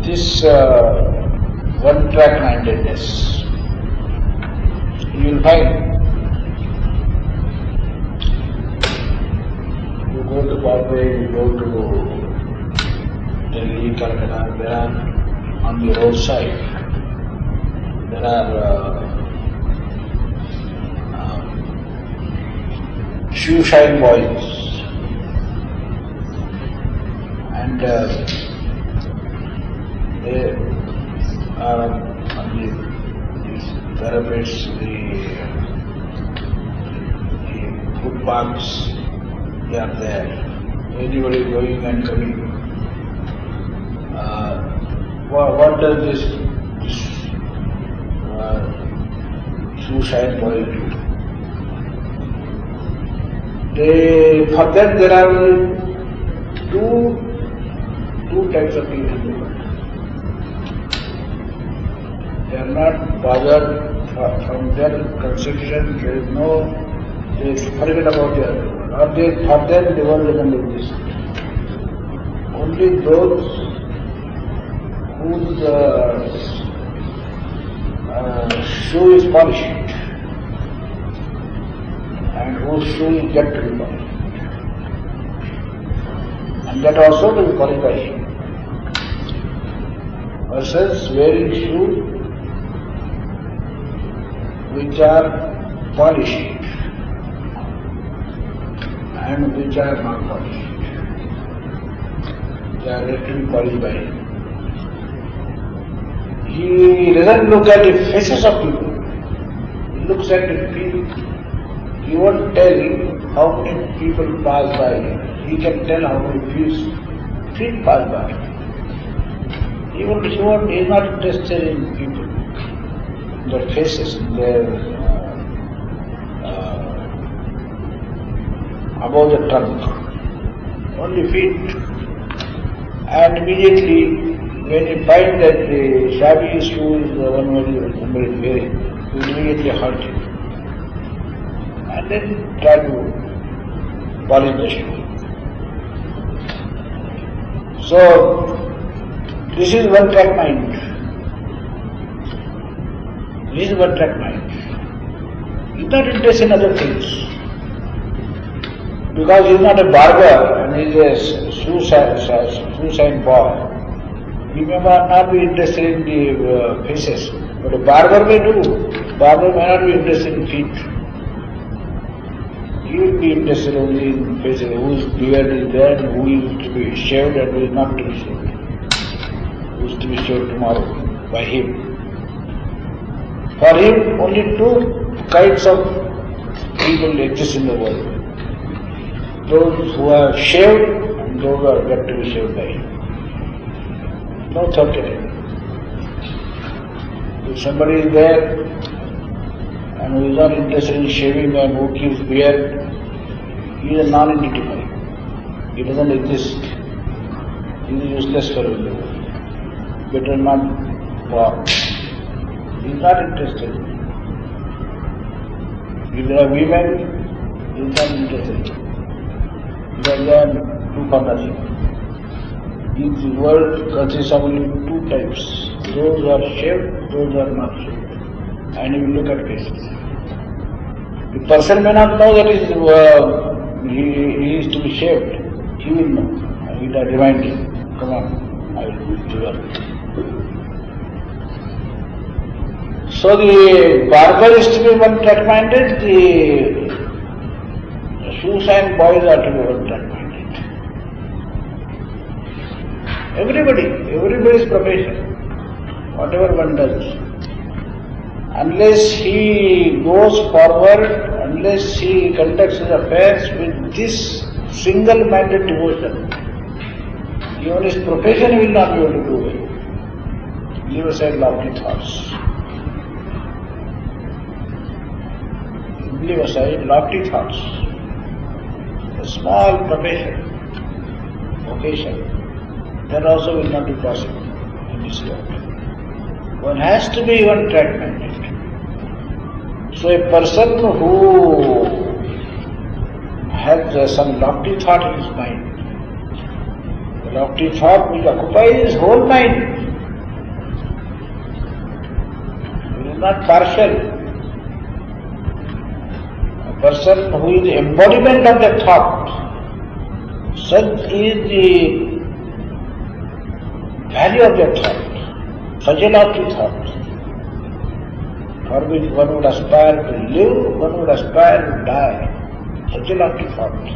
this one-track mindedness, you will find you go to Bombay, you go to Delhi, Calcutta, there are on the roadside, there are shoe shine boys, and they are on these therapists, the footpaths, they are there. Anybody going and coming. What does this shoe shine boy do? For that there are two types of people in the world. They are not bothered from their conception, they forget about the other world, or for them the world doesn't exist. Only those whose shoe is polished and whose shoe is yet to be polished, and that also to be polished by him, versus wearing shoes which are polished and which are not polished. They are yet to be polished by him. He doesn't look at the faces of people, he looks at the people. He won't tell how many people pass by him. He can tell how many feet pass by. He is not interested in people, their faces, their above the trunk, only feet. And immediately, when he finds that the shabby shoe is the one that somebody is wearing, he will immediately halt him and then try to polish the shoe. So, this is one-track mind. This is one-track mind. He is not interested in other things. Because he is not a barber and he is a shoe-shine boy. He may not be interested in the faces, but a barber may do. Barber may not be interested in feet. He will be interested only in faces, whose beard is there and who is to be shaved and who is not to be shaved. Who is to be shaved tomorrow by him. For him, only two kinds of people exist in the world. Those who are shaved and those who are yet to be shaved by him. No third category. If somebody is there and who is not interested in shaving and who keeps beard, he is a non-entity for him. He doesn't exist. He is useless for him. Better not walk. He is not interested. If there are women, he is not interested. Because they are two for nothing. This world consists of only two types. Those who are shaved, those who are not shaved. And you look at faces. The person may not know that he is to be shaved. He will know. And he will remind him, come on, I will do your. So the barber is to be one-track minded, the shoe-shine boys are to be one-track minded. Everybody's profession, whatever one does. Unless he goes forward, unless he conducts his affairs with this single-minded devotion, even his profession will not be able to do well. Leave aside lofty thoughts. Leave aside lofty thoughts. A small profession, vocation, that also will not be possible in this world. One has to be one-track minded. So a person who has some lofty thought in his mind, the lofty thought will occupy his whole mind. not partial. A person who is the embodiment of the thought, such is the value of the thought, such a lofty thought, for which one would aspire to live, one would aspire to die, such a lofty thought.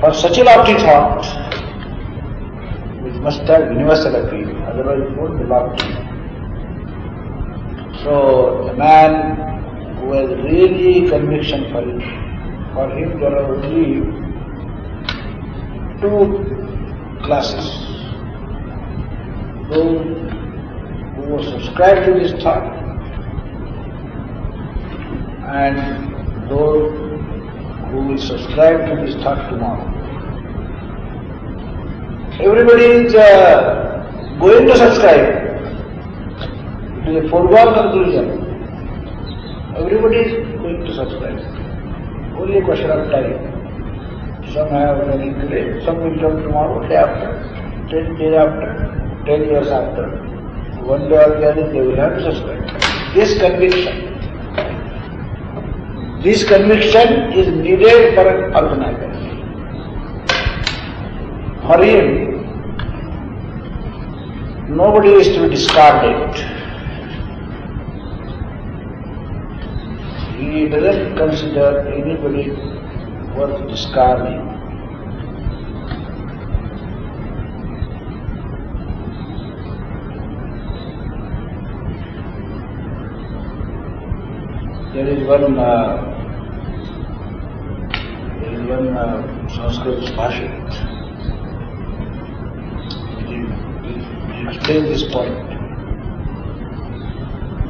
For such a lofty thought, which must have universal appeal, otherwise it won't be lofty. So, the man who has really conviction for it, for him there are only two classes. Those who will subscribe to this thought and those who will subscribe to this thought tomorrow. Everybody is going to subscribe. It is a foregone conclusion. Everybody is going to subscribe. Only a question of time. Some have learning today, some will come tomorrow, day after, 10 days after, 10 years after. One day or the other they will have to subscribe. This conviction is needed for an organizer. For him, nobody is to be discarded. He doesn't consider anybody worth discarding. There is one Sanskrit Bhashit. He explains this point.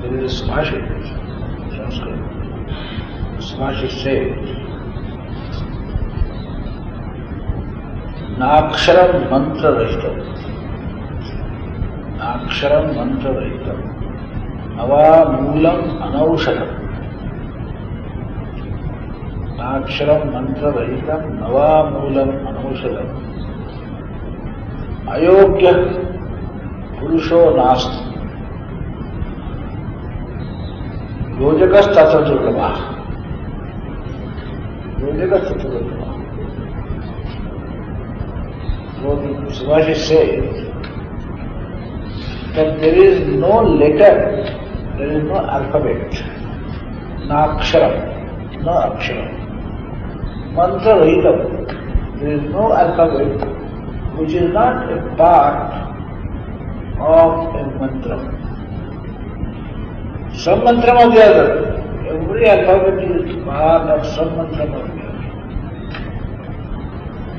There is a Bhashit, Sanskrit. This Bhashit says, Naksharam mantra rahitam. Naksharam mantra rahitam. Nava moolam anaushadam. Naksharam mantra rahitam. Nava moolam anaushadam. Ayogya purusho nasti. Yojakas tatra durlabha. Yojakas tatra durlabha. So the Subhashi says that there is no letter, there is no alphabet, na aksharam, no aksharam. Mantra rahitam, there is no alphabet which is not a part of a mantra. Some mantra or the other, every alphabet is part of some mantra or the other.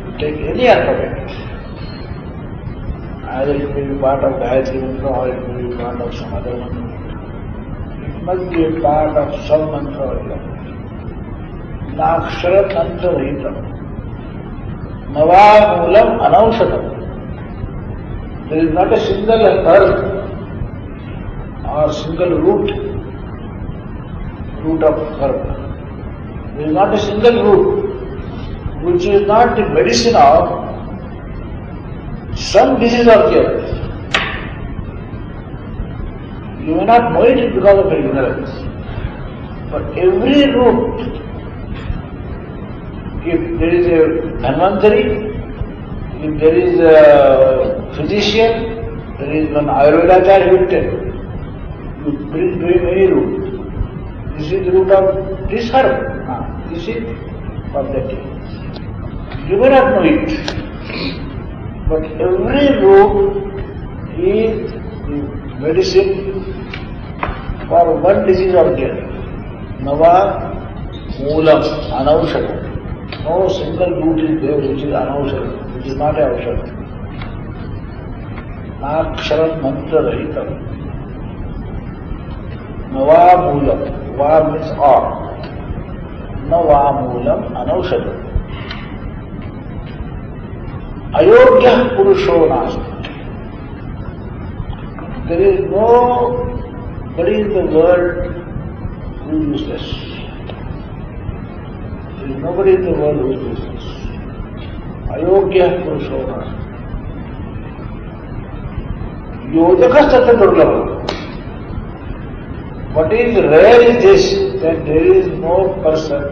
You take any alphabet, either it may be part of Gayatri mantra or it may be part of some other mantra. It must be a part of some mantra or the other. Nakshara mantra rahitam. Nava moolam anaushadam. There is not a single herb or single root of herb. There is not a single root which is not the medicine of some disease or the other. You may not know it because of your ignorance, but every root, if there is a Dhanvantari, if there is a physician, there is one Ayurvedacharya who will tell you bring to him any root. This is the root of this herb. This is of that. You may not know it, but every root is the medicine for one disease or the other. Nava moolam anaushadam. No single root is there which is anaushadam, which is not a aushadam. Naksharam mantra rahitam. Nava moolam. Va means or. Nava moolam anaushadam. Ayogya purusho nasti. There is nobody in the world who is useless. There is nobody in the world who is useless. Ayogya purusho nasti. Yojakas tatra durlabha. What is rare is this, that there is no person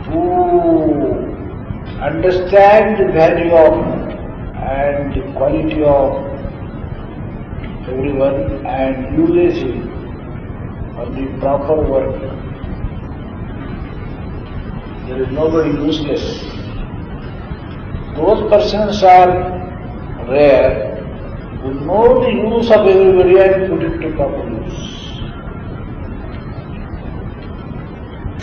who understands the value of and the quality of everyone and uses it for the proper work. There is nobody useless. Those persons are rare who know the use of everybody and put it to proper use.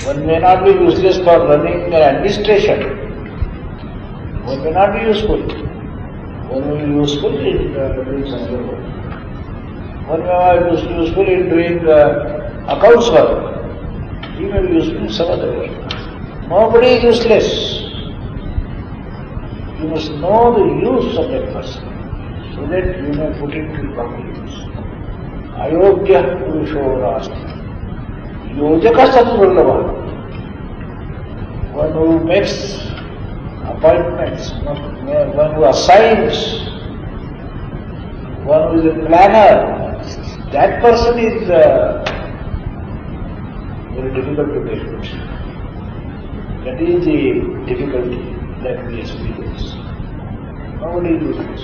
One may not be useless for running an administration. One may not be useful. One will be useful in doing some other work. One may be useful in doing accounts work. He may be useful in some other work. Nobody is useless. You must know the use of that person so that you may put it to proper use. Ayogya Purusho Rasti. Yojaka Sattvallava. One who makes appointments, one who assigns, one who is a planner, that person is very difficult to get. That is the difficulty that we experience. Nobody is this.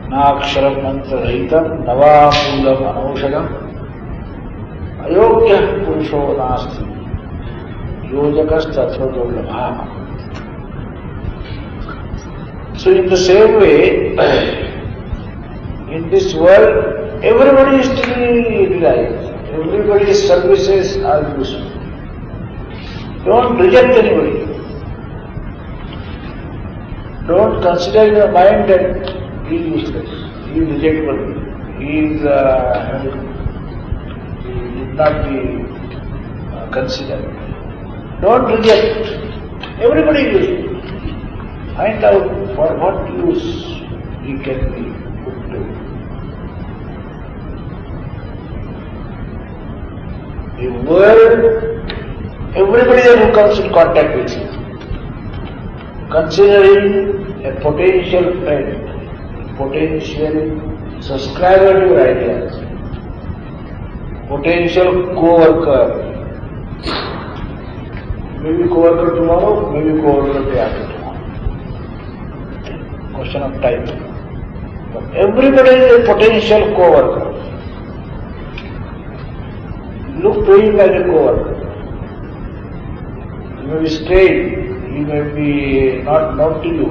Naksharam mantra rahitam navamulam anaushadam ayogya purusho nasti yojakas tattva dullabha. So in the same way, in this world, everybody is to be realized. Everybody's services are useful. Don't reject anybody. Don't consider in your mind that he is useless, he is rejectable, he did not be considered. Don't reject. Everybody is useful. Find out for what use he can be put to. The world, everybody who comes in contact with you, considering a potential friend, potential subscriber to your ideas, potential co-worker, maybe co-worker tomorrow, maybe co-worker day after tomorrow. Question of time. But everybody is a potential co-worker. Look to him as a co-worker. He may be straight, he may be not known to you.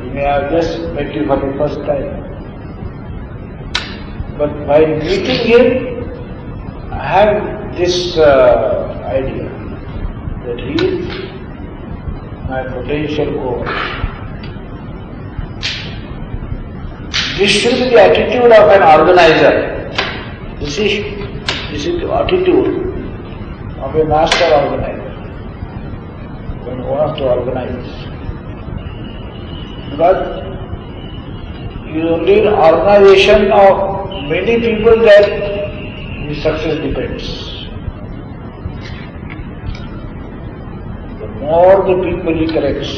He may have just met you for the first time. But by meeting him, I have this idea that he is my potential co-worker. This should be the attitude of an organizer. This is the attitude of a master organizer. One who wants to organize. Because it is only an organization of many people that his success depends. The more the people he collects,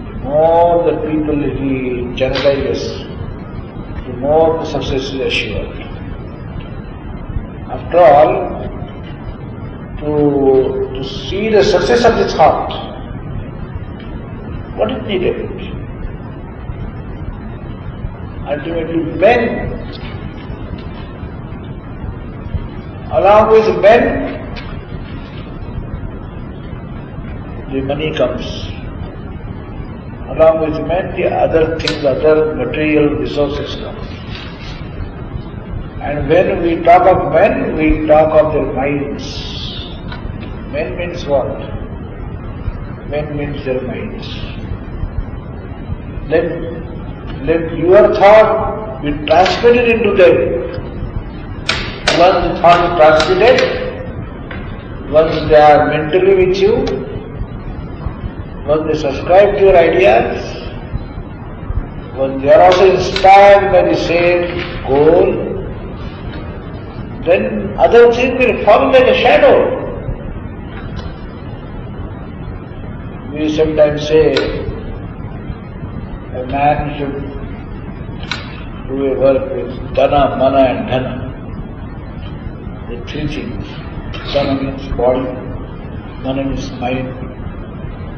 the more the people he generalizes, the more the success is assured. After all, to see the success of this heart, what is needed? Ultimately, men, along with men, the money comes. Along with men, the other things, other material resources come. And when we talk of men, we talk of their minds. Men means what? Men means their minds. Let your thought be transmitted into them. Once the thought is transmitted, once they are mentally with you, once they subscribe to your ideas, once they are also inspired by the same goal, then other things will fall like a shadow. We sometimes say a man should do a work with dana, mana and dhana. The three things. Dana means body, mana means mind,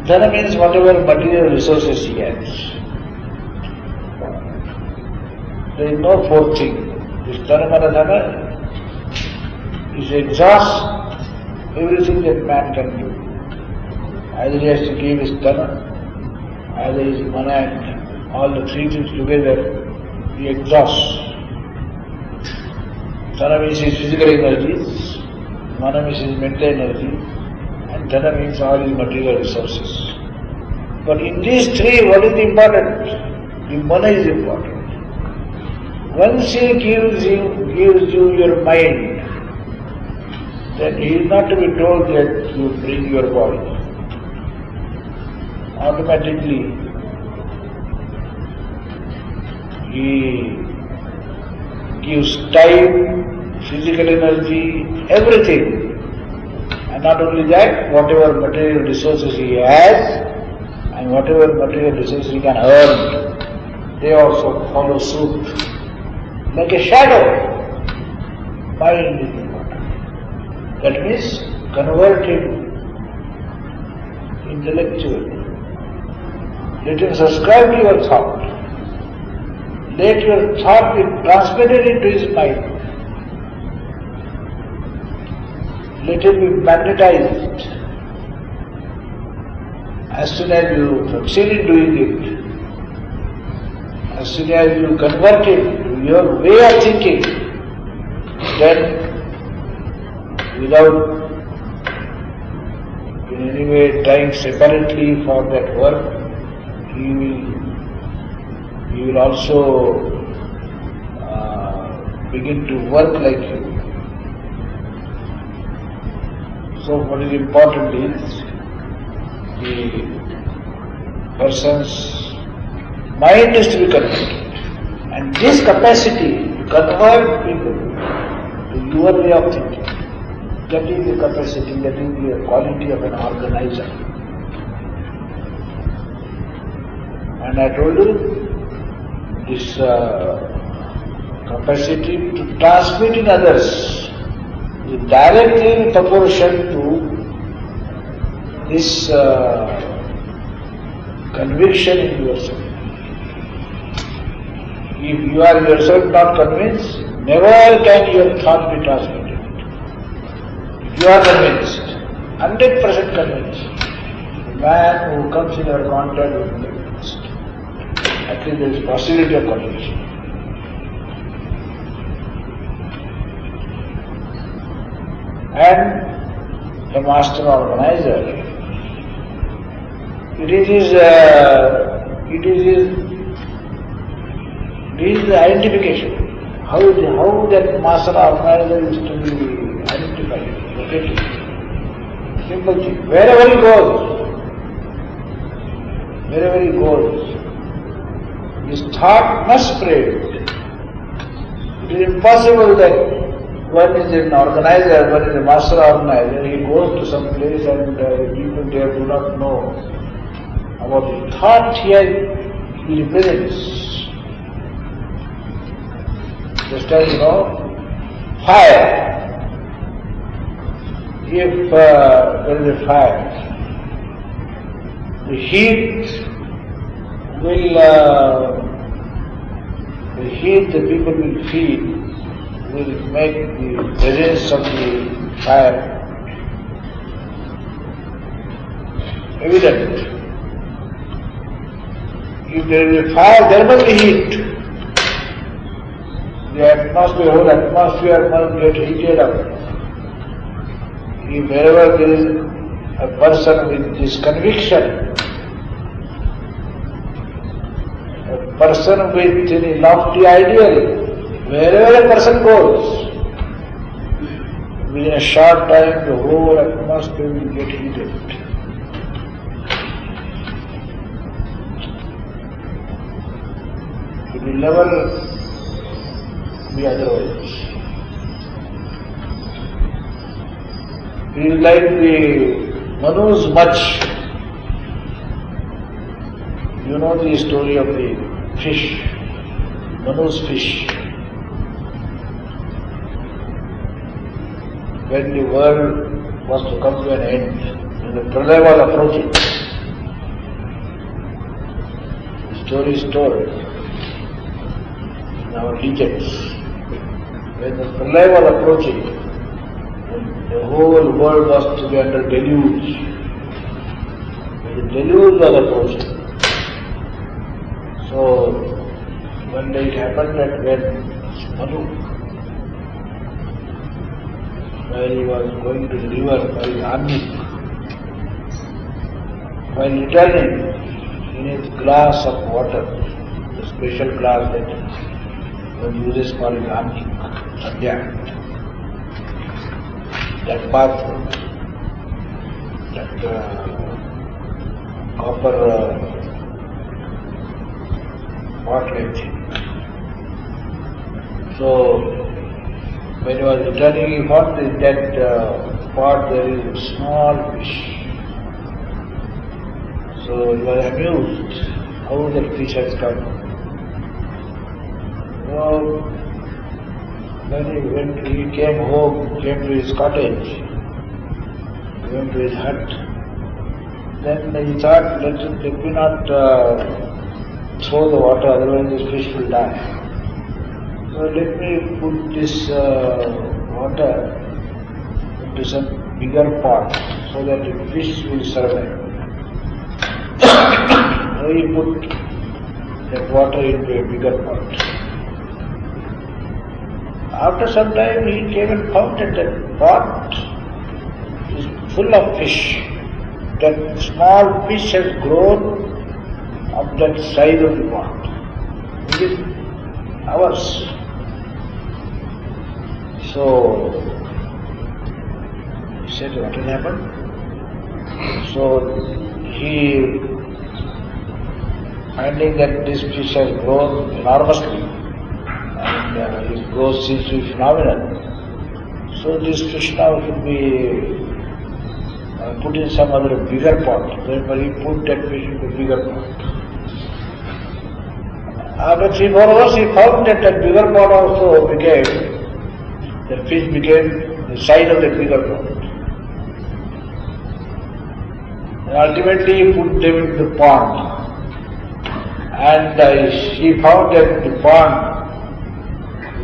dhana means whatever material resources he has. There is no fourth thing. This dana, mana, dhana is exhaust everything that man can do. Either he has to give his dana, either his mana and dhana. All the three things together, he exhausts. Dana means his physical energies, mana means his mental energy, and dhana means all his material resources. But in these three, what is important? The mana is important. Once he gives you your mind, then he is not to be told that you bring your body. Automatically, he gives time, physical energy, everything. And not only that, whatever material resources he has and whatever material resources he can earn, they also follow suit. Like a shadow, mind is important. That means converted intellectually. Let him subscribe to your thought. Let your thought be transmitted into his mind. Let it be magnetized. As soon as you succeed in doing it, as soon as you convert it to your way of thinking, then without in any way trying separately for that work, he will also begin to work like you. So what is important is the person's mind is to be converted. And this capacity to convert people to your way of thinking, that is the capacity, that is the quality of an organizer. And I told you, this capacity to transmit in others is directly in proportion to this conviction in yourself. If you are yourself not convinced, never can your thought be transmitted. If you are convinced, 100% convinced, the man who comes in your contact will be convinced. At least there is possibility of conviction. And a master organizer, it is the identification. How that master organizer is to be identified, located. Simple thing. Wherever he goes, his thought must spread. It is impossible that one is an organizer, one is a master organizer, he goes to some place and people there do not know about the thought he represents. Just as fire. If there is a fire, the heat the people will feel will make the presence of the fire evident. If there is a fire, there must be heat. The whole atmosphere must get heated up. If wherever there is a person with this conviction, a person with any lofty ideal, wherever a person goes, within a short time the whole atmosphere will get heated. It will never be otherwise. It is like the Manu's much. You know the story of the fish. Manu's fish. When the world was to come to an end, when the pralaya was approaching, the story is told in our legends. When the pralaya was approaching, when the whole world was to be under deluge, when the deluge was approaching. So, one day it happened that when Manu, while he was going to the river for his army, while returning in his glass of water, the special glass that one uses for his army, Sadhya, that bathroom, that copper pot-like thing. So, when he was returning, he found in that pot there is a small fish. So he was amused how that fish has come. So when he came home, came to his cottage, came to his hut, then he thought, let me not throw the water, otherwise this fish will die. So let me put this water into some bigger pot so that the fish will survive. So he put that water into a bigger pot. After some time he came and found that that pot is full of fish. That small fish has grown of that size of the pot. Within hours. So he said, what has happened? So he, finding that this fish has grown enormously and his growth seems to be phenomenal, so this fish now should be put in some other bigger pot. Therefore he put that fish into a bigger pot. After 3-4 hours he found that that bigger pot also became, the fish became the size of the bigger pot. And ultimately he put them into the pond. And he found that the pond,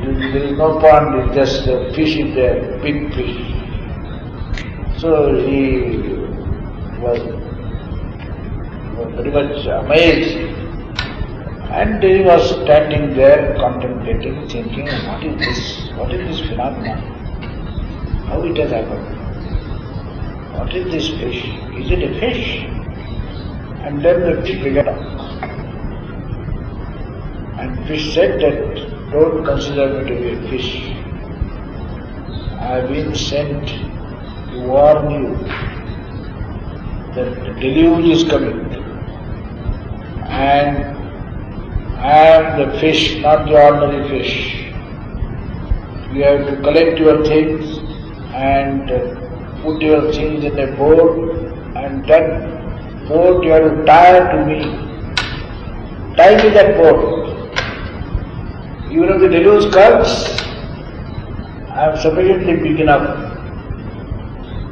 there is no pond, it's just a fish in there, big fish. So he was very much amazed. And he was standing there contemplating, thinking, what is this? What is this phenomenon? How it has happened? What is this fish? Is it a fish? And then the fish began to talk. And fish said that, don't consider me to be a fish. I have been sent to warn you that the deluge is coming. And I am the fish, not the ordinary fish. You have to collect your things and put your things in a boat, and that boat you have to tie to me. Tie me that boat. Even if the deluge comes, I am sufficiently big enough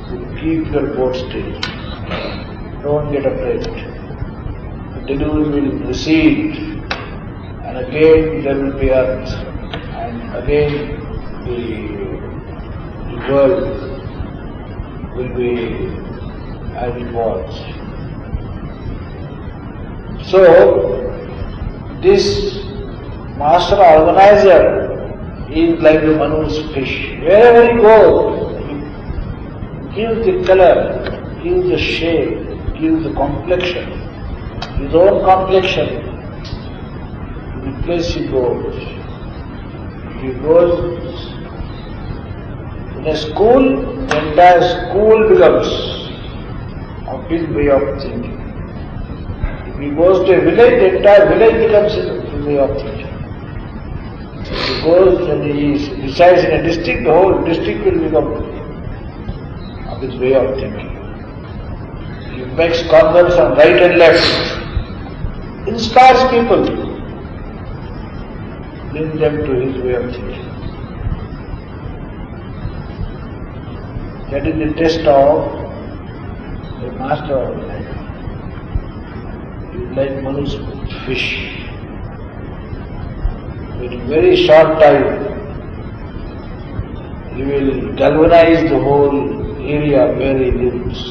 to keep your boat still. Don't get afraid. The deluge will recede. And again there will be earth, and again the world will be as it was. So, this master organizer is like the Manu's fish. Wherever he goes, he gives the color, gives the shape, gives the complexion, his own complexion. The place he goes. If he goes in a school, the entire school becomes of his way of thinking. If he goes to a village, the entire village becomes his way of thinking. If he goes and he resides in a district, the whole district will become of his way of thinking. He makes converts on right and left, inspires people. bring them to his way of thinking. That is the test of the master of life. He is like Manu's fish. In a very short time, he will galvanize the whole area where he lives.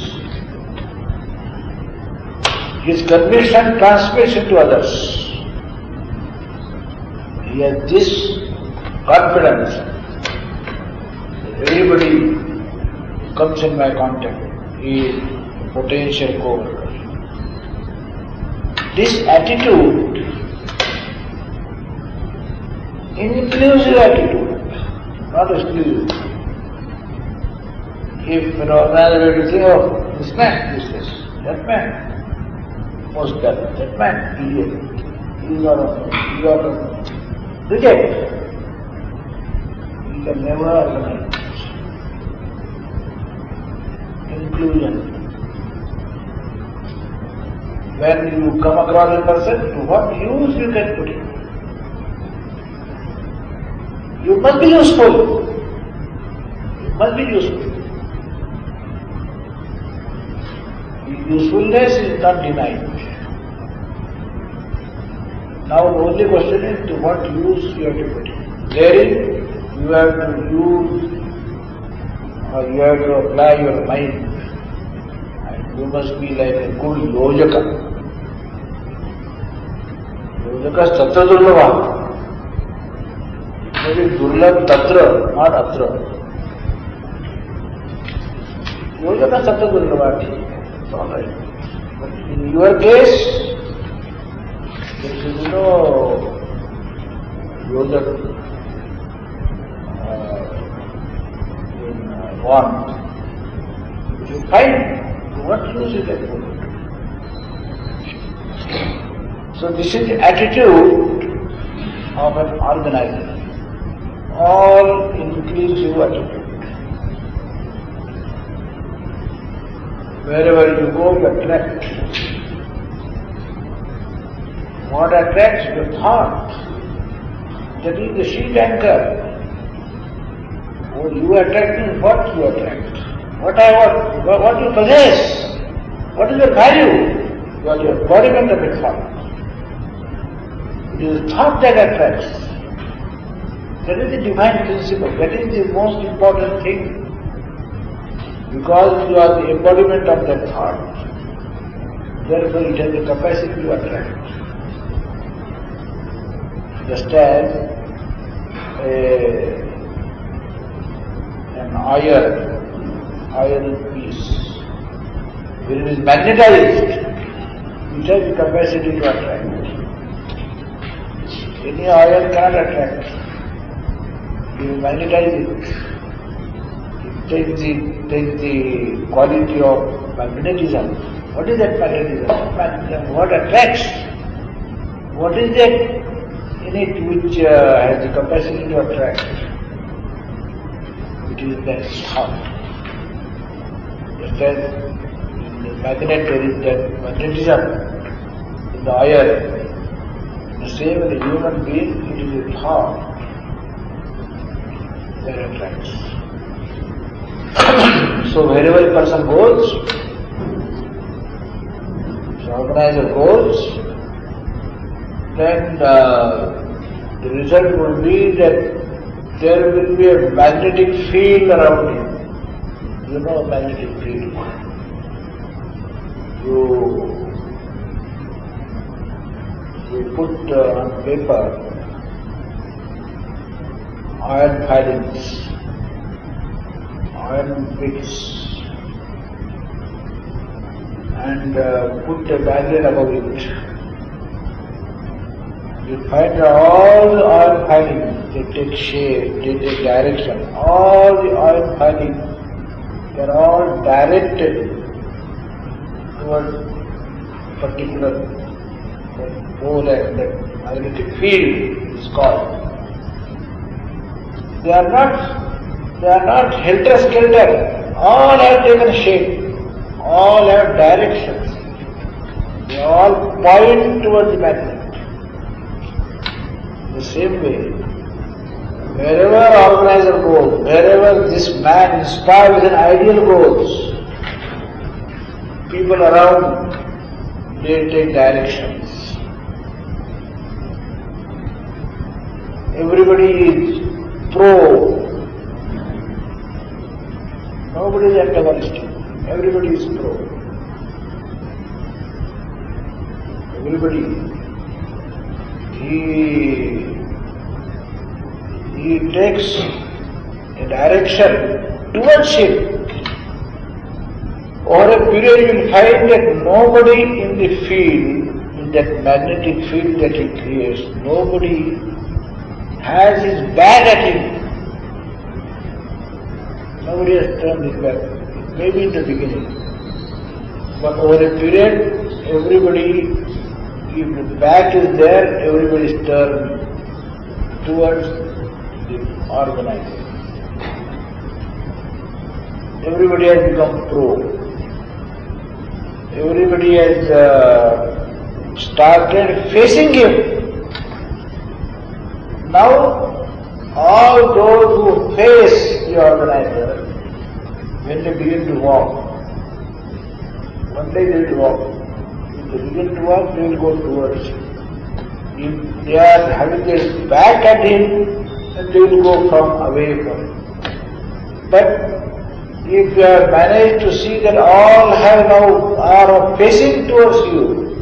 His conviction transmits into others. He has this confidence that everybody who comes in my contact is a potential co-worker. This attitude, inclusive attitude, not exclusive. If another will say, oh, this man, useless, that man, most that man, idiot, he is not reject. You can never organize. Inclusion. When you come across a person, to what use you can put it? You must be useful. You must be useful. Usefulness is not denied. Now the only question is to what use you have to put it. Therein you have to use or you have to apply your mind, and you must be like a good yojaka. Yojaka is tatra durlabha. Maybe durlabh tatra, not atra. Yojaka is tatra durlabha. It's all right. But in your case, there is no yojaka in want. If you find, what use you can put it? So this is the attitude of an organizer, all-inclusive attitude. Wherever you go, you attract. What attracts? Your thought. That is the sheet anchor. Oh, you attract me, what you attract? What I want, what you possess? What is your value? You are the embodiment of a thought. It is the thought that attracts. That is the divine principle. That is the most important thing. Because you are the embodiment of that thought, therefore it has the capacity to attract. Just as an iron piece, when it is magnetized, it has the capacity to attract. Any iron cannot attract. You magnetize it. Takes the quality of magnetism. What is that magnetism? What attracts? What is that in it which has the capacity to attract? It is that thought. Just as in the magnet there is that magnetism in the iron, the same in the human being, it is a thought that attracts. So wherever a person goes, the organizer goes, then the result will be that there will be a magnetic field around him. You know magnetic field. You put on paper iron filings, iron bricks, and put a barrier above it. You find all the iron filings, they take shape, they take direction. All the iron filings, they are all directed towards particular pole, and that magnetic field is called. They are not helter-skelter. All have taken shape. All have directions. They all point towards the magnet. The same way, wherever organizer goes, wherever this man inspired with an ideal goes, people around, they take directions. Everybody is pro. Nobody is antagonistic. Everybody is pro. Everybody. He takes a direction towards him. Over a period you will find that nobody in the field, in that magnetic field that he creates, nobody has his back at him. Nobody has turned his back. Maybe in the beginning. But over a period, everybody, if the back is there, everybody is turned towards the organizer. Everybody has become pro. Everybody has started facing him. Now, all those who face the organizer, when they begin to walk, one day they will walk. If they begin to walk, they will go towards him. If they are having their back at him, then they will go from away from him. But if you have managed to see that all have now are facing towards you,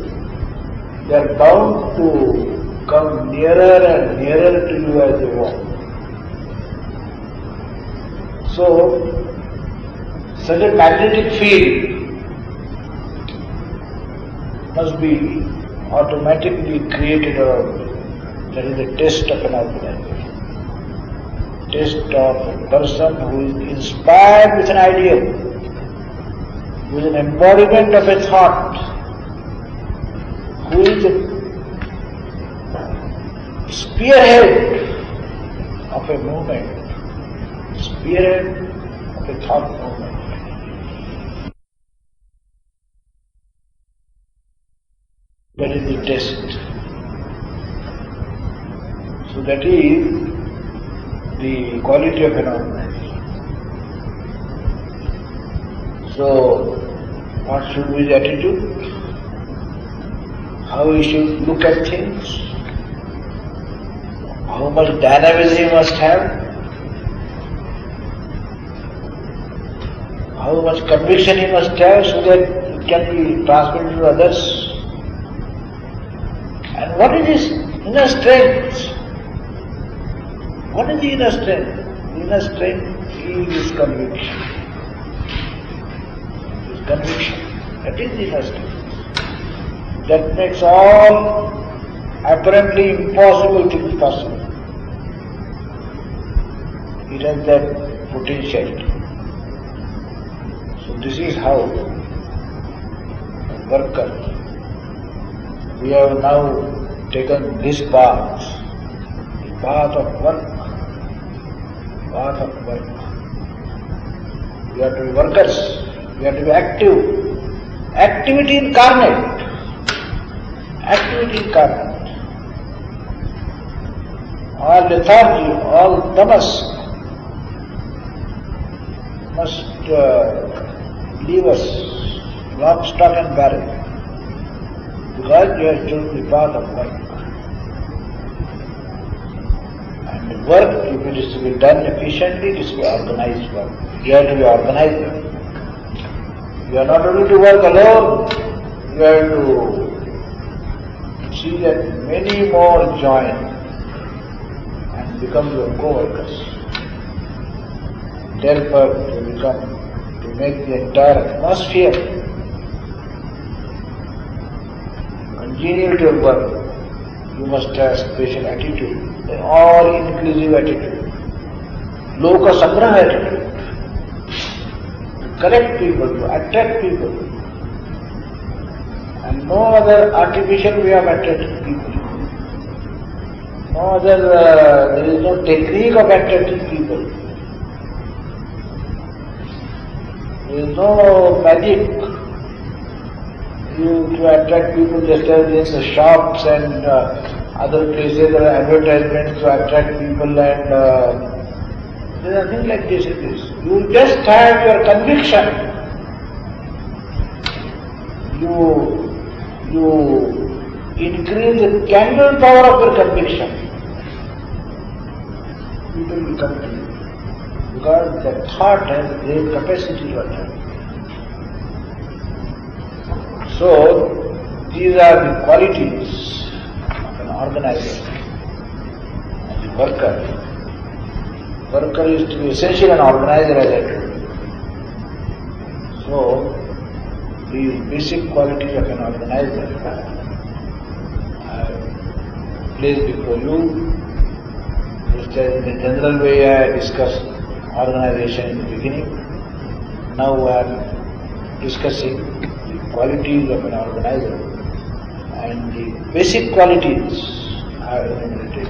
they are bound to come nearer and nearer to you as they walk. So, such a magnetic field must be automatically created around you. That is the test of an organization. Test of a person who is inspired with an ideal, who is an embodiment of a thought, who is a spearhead of a movement, spearhead of a thought movement. That is the test. So that is the quality of an organization. So, what should be the attitude? How we should look at things? How much dynamism he must have? How much conviction he must have so that it can be transmitted to others? And what is his inner strength? What is the inner strength? The inner strength is his conviction. His conviction. That is the inner strength. That makes all apparently impossible things possible. It has that potentiality. So this is how a worker, we have now taken this path, the path of work. Path of work. We have to be workers, we have to be active. Activity incarnate. Activity incarnate. All lethargy, all tamas must leave us lock, stock and barrel, because we have chosen the path of work. Work, if it is to be done efficiently, it is to be organized work. You have to be organized. You are not able to work alone, you have to see that many more join and become your co-workers. Therefore, to make the entire atmosphere congenial to your work, you must have special attitude. All-inclusive attitude, Loka Sangraha attitude, to correct people, to attract people, and no other artificial way of attracting people. No other, there is no technique of attracting people. There is no magic to attract people just as in the shops and other places there are advertisements to attract people, and there is nothing like this in this. You just have your conviction. You increase the candle power of your conviction. People will come to you. Because the thought has great capacity to attract. So, these are the qualities of an organizer and the worker. Worker is to be essential an organizer, as I told you. So, these basic qualities of an organizer I place before you. Just as in a general way I discussed organization in the beginning. Now we are discussing the qualities of an organizer, and the basic qualities are enumerated.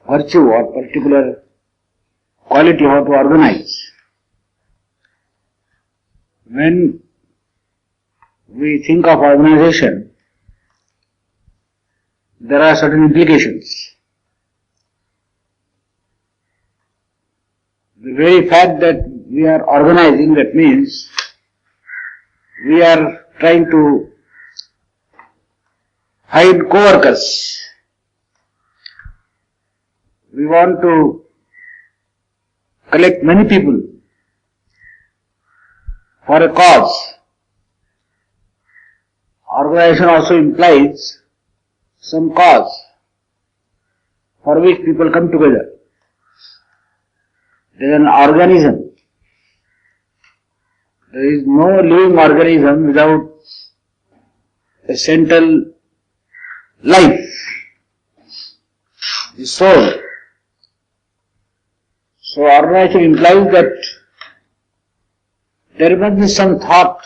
Virtue or particular quality how to organize. When we think of organization, there are certain implications. The very fact that we are organizing, that means we are trying to hide co-workers. We want to collect many people for a cause. Organization also implies some cause for which people come together. There is an organism. There is no living organism without a central life, the soul. So organization implies that there must be some thought,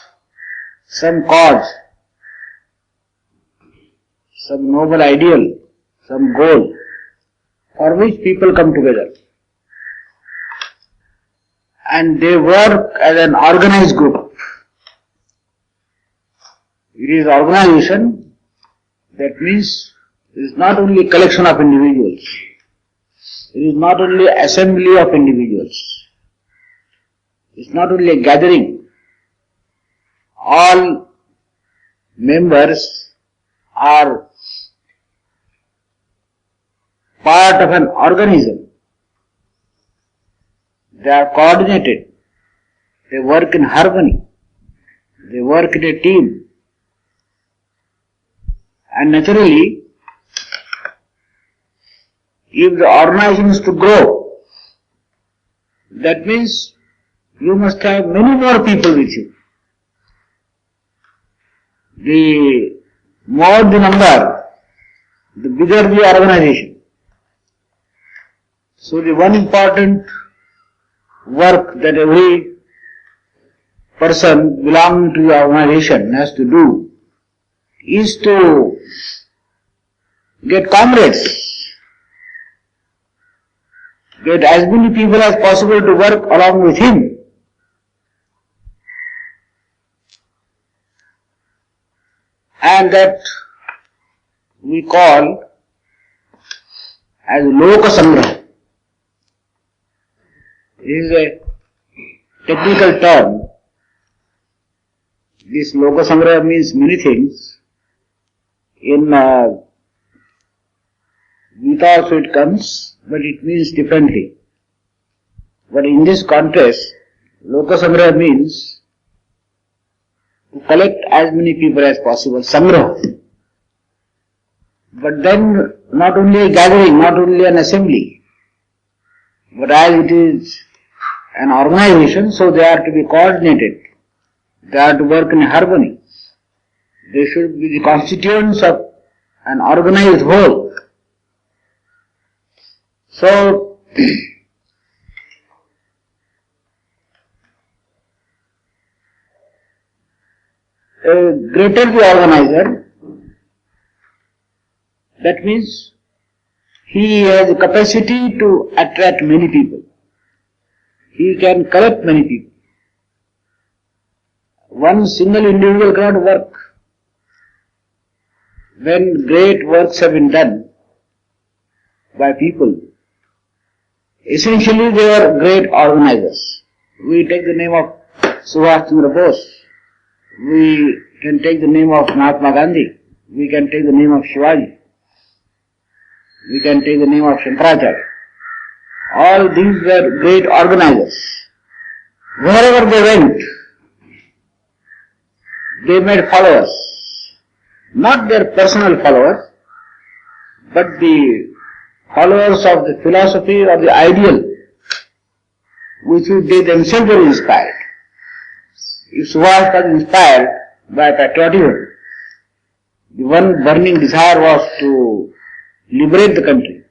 some cause, some noble ideal, some goal for which people come together. And they work as an organized group. It is organization, that means it is not only a collection of individuals, it is not only assembly of individuals, it is not only a gathering. All members are part of an organism. They are coordinated, they work in harmony, they work in a team. And naturally, if the organization is to grow, that means you must have many more people with you. The more the number, the bigger the organization. So the one important work that every person belonging to the organization has to do is to get comrades, get as many people as possible to work along with him. And that we call as Loka Sangraha. This is a technical term. This Loka Sangraha means many things. In Gita also it comes, but it means differently. But in this context, Loka Sangraha means to collect as many people as possible, Sangraha. But then not only a gathering, not only an assembly, but as it is an organization, so they are to be coordinated. They are to work in harmony. They should be the constituents of an organized whole. So, a greater the organizer, that means he has the capacity to attract many people. He can collect many people. One single individual cannot work. when great works have been done by people, essentially they were great organizers. We take the name of Subhash Chandra Bose, we can take the name of Mahatma Gandhi, we can take the name of Shivaji, we can take the name of Sangraha. All these were great organizers. Wherever they went, they made followers. Not their personal followers, but the followers of the philosophy or the ideal which they themselves were inspired. If Subhash was inspired by patriotism, the one burning desire was to liberate the country,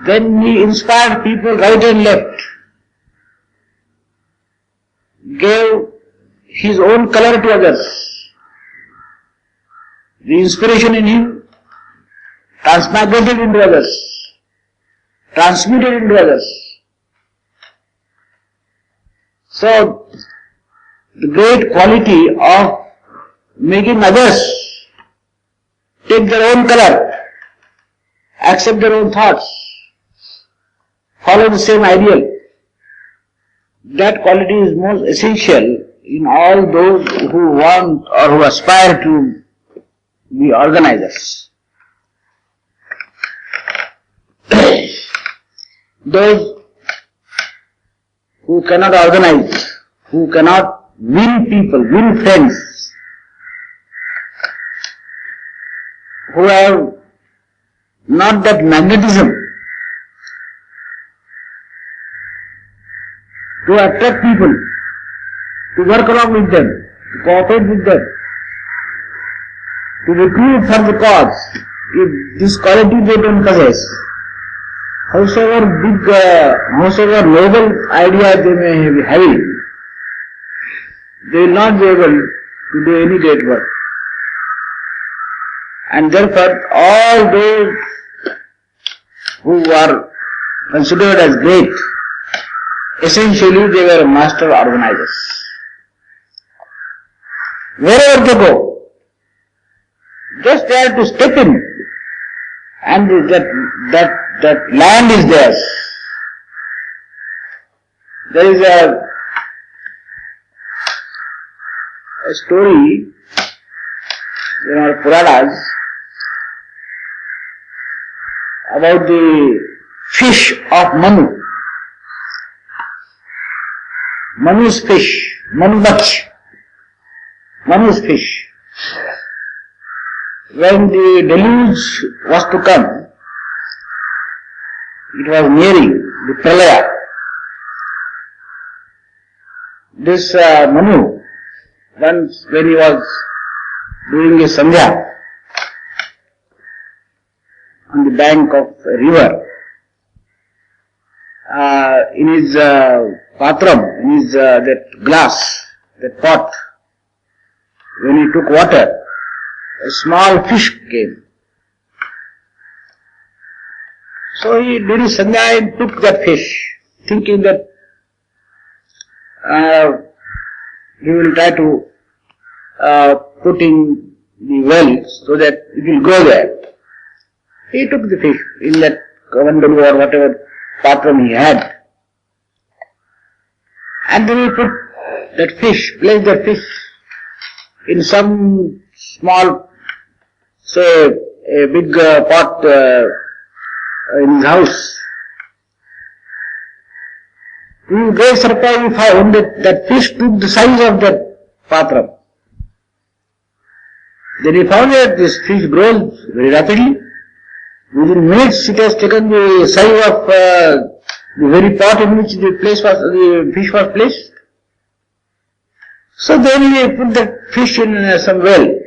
then he inspired people right and left, gave his own color to others. The inspiration in him transmigrated into others, transmitted into others. So, the great quality of making others take their own color, accept their own thoughts, follow the same ideal, that quality is most essential in all those who want or who aspire to be organizers. Those who cannot organize, who cannot win people, win friends, who have not that magnetism to attract people, to work along with them, to cooperate with them, to recruit for the cause. If this quality they don't possess, howsoever big, howsoever noble idea they may be having, they will not be able to do any great work. And therefore, all those who are considered as great, essentially they were master organizers. Wherever they go, just they have to step in, and that land is theirs. There is a story in our Puranas about the fish of Manu. Manu's fish, Manumach, Manu's fish. When the deluge was to come, it was nearing the pralaya. This Manu, once when he was doing a Sangraha on the bank of a river, in his patram, in his that glass, that pot, when he took water, a small fish came. So he did his Sangraha and took that fish, thinking that he will try to put in the well so that it will grow there. He took the fish in that kavandalu or whatever patram he had, and then he put that fish, placed that fish in some small, say, a big pot in his house. To his great surprise, he found that fish took the size of that patram. Then he found that this fish grows very rapidly. Within minutes it has taken the size of the very pot in which the fish was placed. So then he put that fish in some well,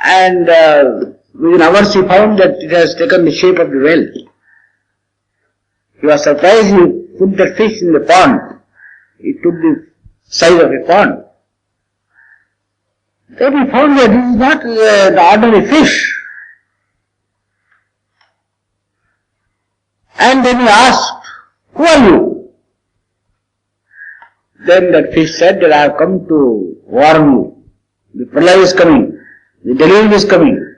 and within hours he found that it has taken the shape of the well. He was surprised. He put that fish in the pond. It took the size of a pond. Then he found that this is not the ordinary fish. And then he asked, "Who are you?" Then that fish said that I have come to warn you. The pralaya is coming. the deluge is coming,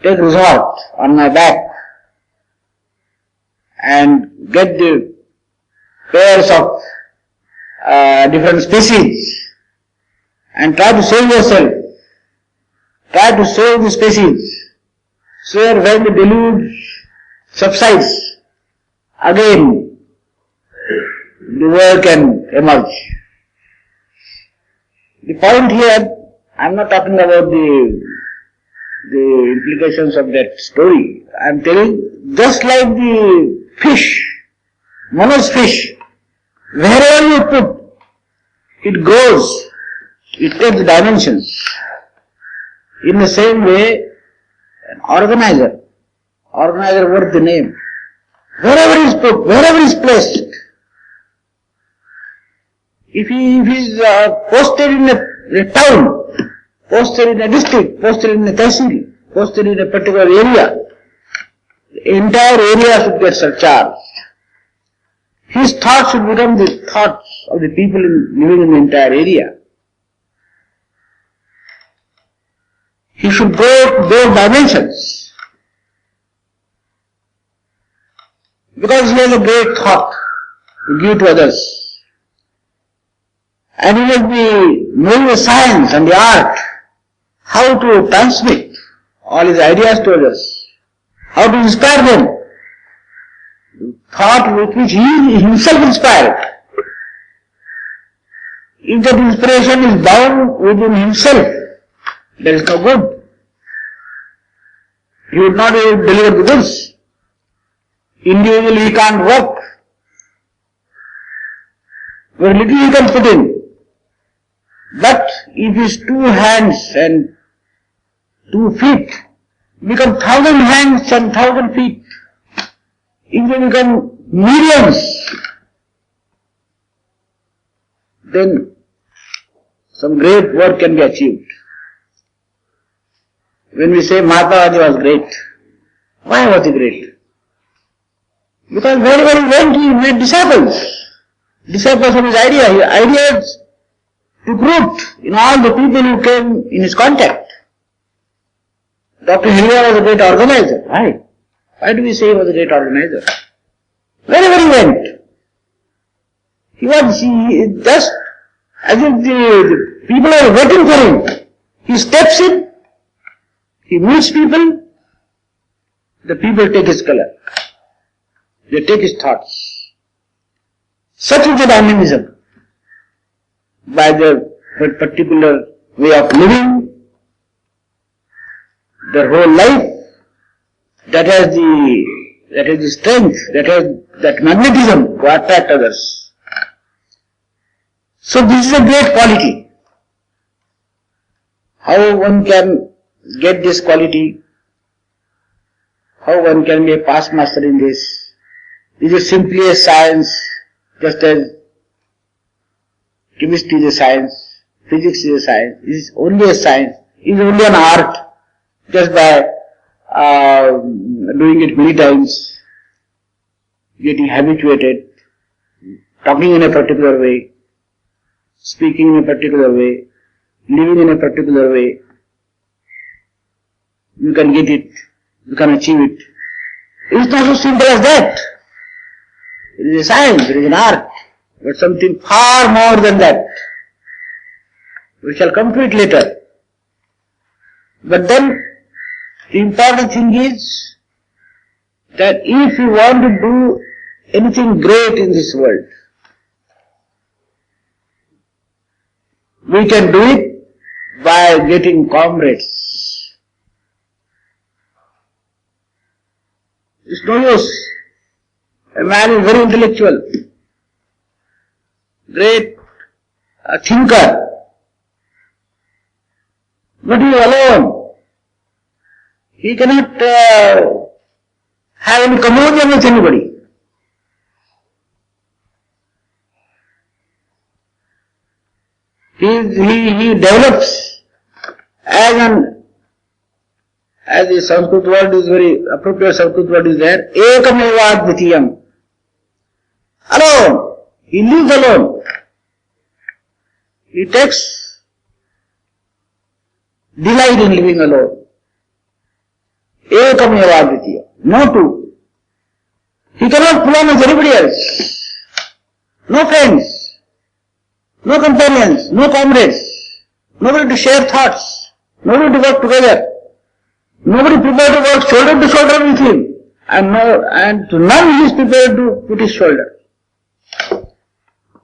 take resort on my back and get the pairs of different species and try to save yourself, try to save the species, so that when the deluge subsides, again the world can emerge. The point here, I am not talking about the implications of that story. I am telling, just like the fish, Mano's fish, wherever you put, it grows, it takes dimensions. In the same way, an organizer worth the name, wherever he is put, wherever he is placed, if he is posted in a town, posted in a district, posted in a tehsil, posted in a particular area, the entire area should get surcharged. His thoughts should become the thoughts of the people living in the entire area. He should go to those dimensions, because he has a great thought to give to others. And he will be knowing the science and the art, how to transmit all his ideas to others, how to inspire them. Thought with which he himself inspired. If that inspiration is bound within himself, there is no good. He would not be able to deliver the goods. Individually he can't work. Very little he can put in. But if his 2 hands and 2 feet become 1,000 hands and 1,000 feet, if they become millions, then some great work can be achieved. When we say Mahatma Gandhi was great, why was he great? Because wherever he went, he made disciples of his idea. His ideas took root in all the people who came in his contact. Dr. Hillier was a great organizer. Why? Why do we say he was a great organizer? Wherever he went, he just as if the people are waiting for him. He steps in, he meets people, the people take his color, they take his thoughts. Such is the dynamism. By their particular way of living, their whole life, that has the strength, that has that magnetism to attract others. So this is a great quality. How one can get this quality, how one can be a past master in this. Is it simply a science, just as chemistry is a science, physics is a science, it is only a science, it is only an art, just by doing it many times, getting habituated, talking in a particular way, speaking in a particular way, living in a particular way. You can get it, you can achieve it. It is not so simple as that. It is a science, it is an art, but something far more than that. We shall come to it later. But then, the important thing is that if you want to do anything great in this world, we can do it by getting comrades. It's no use. A man is very intellectual, great thinker, but he is alone. He cannot have any communion with anybody. He develops as the Sanskrit word is very appropriate, Sanskrit word is there, ekameva dvitiyam. Alone. He lives alone. He takes delight in living alone. Ekam eva advitiya. No two. He cannot plan with anybody else. No friends, no companions, no comrades, nobody to share thoughts, nobody to work together, nobody prepared to work shoulder to shoulder with him, and to none he is prepared to put his shoulder.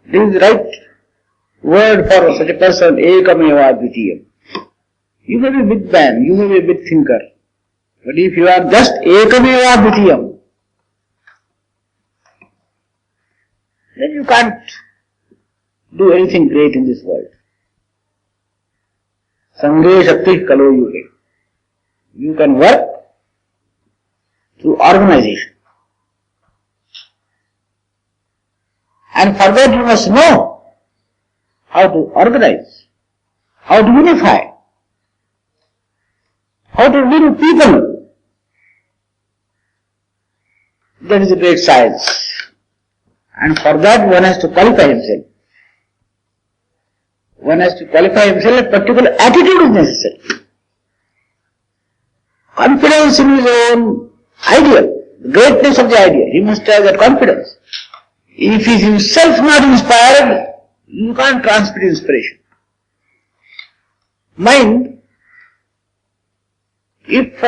This is the right word for such a person, ekam eva advitiya. You may be a big man, you may be a big thinker, but if you are just ekam eva advitiyam, then you can't do anything great in this world. Sangraha shakti kalo yuge. You can work through organization. And for that you must know how to organize, how to unify, how to win people. That is a great science. And for that one has to qualify himself. One has to qualify himself, a particular attitude is necessary. Confidence in his own ideal, the greatness of the idea. He must have that confidence. If he is himself not inspired, you can't transmit inspiration. Mind, if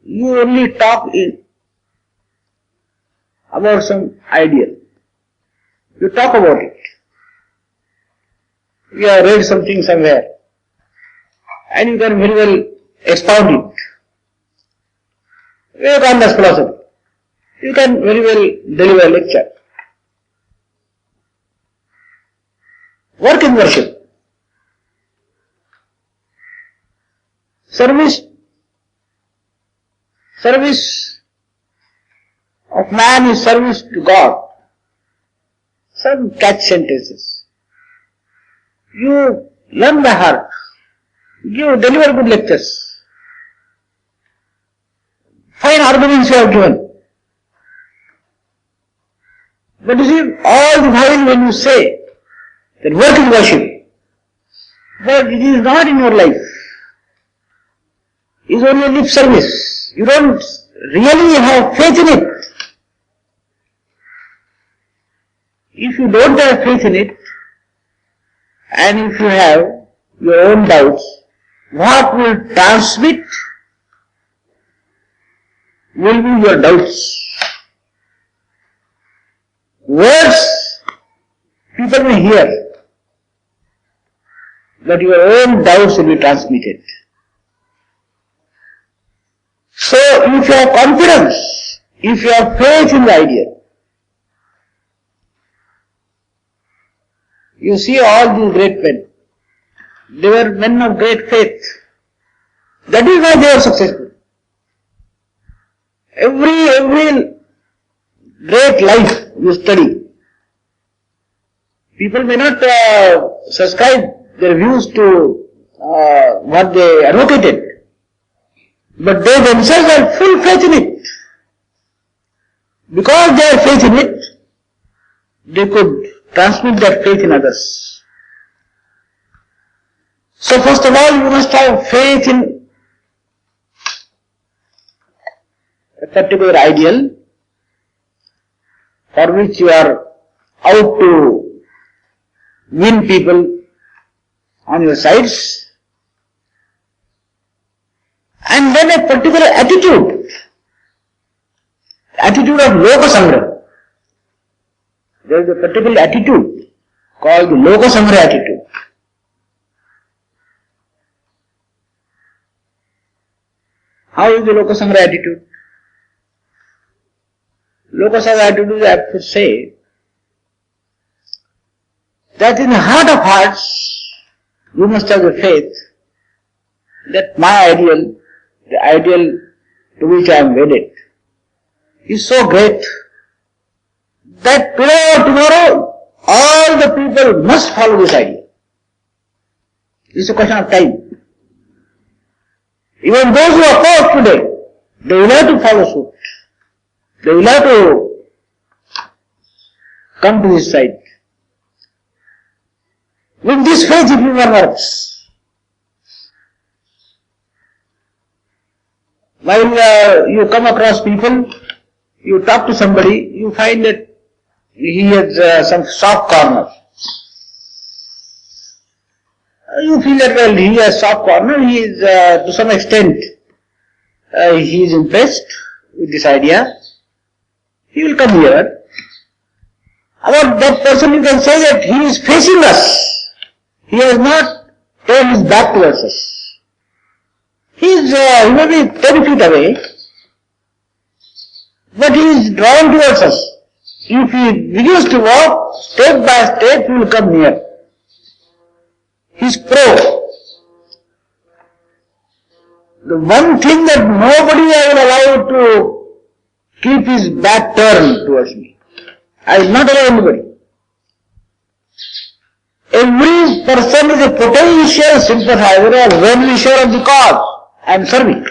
you only talk about some ideal, you talk about it. You have read something somewhere, and you can very well expound it. Vivekananda's philosophy. You can very well deliver a lecture. Work in worship. Service of man is service to God. Some catch sentences. You learn by heart. You deliver good lectures. Fine arguments you have given. But you see, all the while when you say that work is worship, but it is not in your life. It is only lip service. You don't really have faith in it. If you don't have faith in it, and if you have your own doubts, what will transmit will be your doubts. Words people may hear, but your own doubts will be transmitted. So if you have confidence, if you have faith in the idea, you see all these great men, they were men of great faith. That is why they were successful. Every great life you study, people may not subscribe their views to what they advocated, but they themselves have full faith in it. Because they have faith in it, they could transmit that faith in others. So first of all, you must have faith in a particular ideal for which you are out to win people on your sides, and then a particular attitude of Loka Sangraha. There is a particular attitude called the Loka Sangraha attitude. How is the Loka Sangraha attitude? Loka Sangraha attitude, I have to say, that in the heart of hearts, you must have the faith that my ideal, the ideal to which I am wedded, is so great that today or tomorrow all the people must follow this idea. It is a question of time. Even those who are opposed today, they will have to follow suit. They will have to come to this side. With this faith it never works. While you come across people, you talk to somebody, you find that he has some soft corner. You feel that, well, he has soft corner, he is, to some extent, he is impressed with this idea. He will come here. About that person you can say that he is facing us. He has not turned his back towards us. He may be 10 feet away, but he is drawn towards us. If he begins to walk, step by step, he will come near. He is pro. The one thing that nobody I will allow to keep his back turned towards me. I will not allow anybody. Every person is a potential sympathizer or well-wisher of the cause I am serving.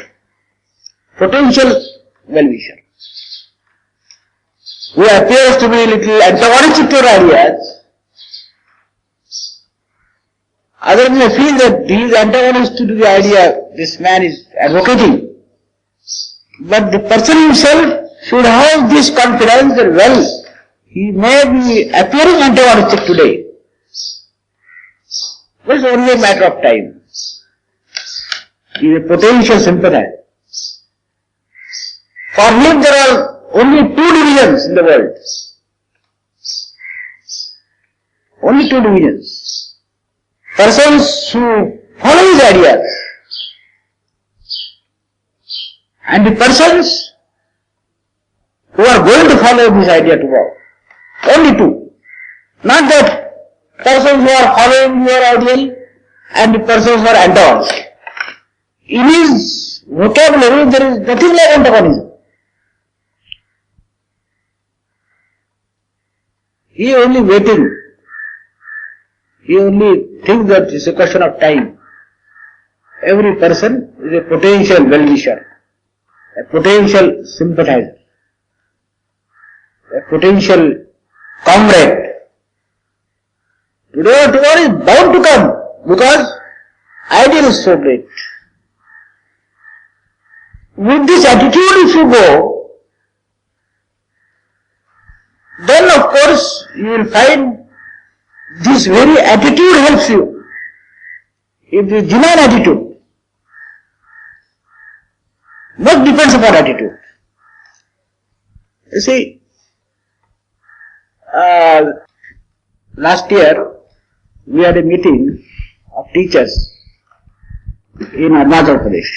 Potential well-wisher. Who appears to be a little antagonistic to our ideas, others may feel that he is antagonistic to the idea this man is advocating. But the person himself should have this confidence that, well, he may be appearing antagonistic today. But it's only a matter of time. He is a potential sympathizer. For him there are only two divisions in the world. Only two divisions. Persons who follow his ideas and the persons who are going to follow this idea to work. Only two. Not that persons who are following your ideal and the persons who are antagonistic. In his vocabulary there is nothing like antagonism. He is only waiting. He only thinks that it's a question of time. Every person is a potential well-wisher, a potential sympathizer, a potential comrade. Today or tomorrow is bound to come because ideal is so great. With this attitude if you go, then of course you will find this very attitude helps you. If the genuine attitude, much depends upon attitude. You see, last year we had a meeting of teachers in Arunachal Pradesh.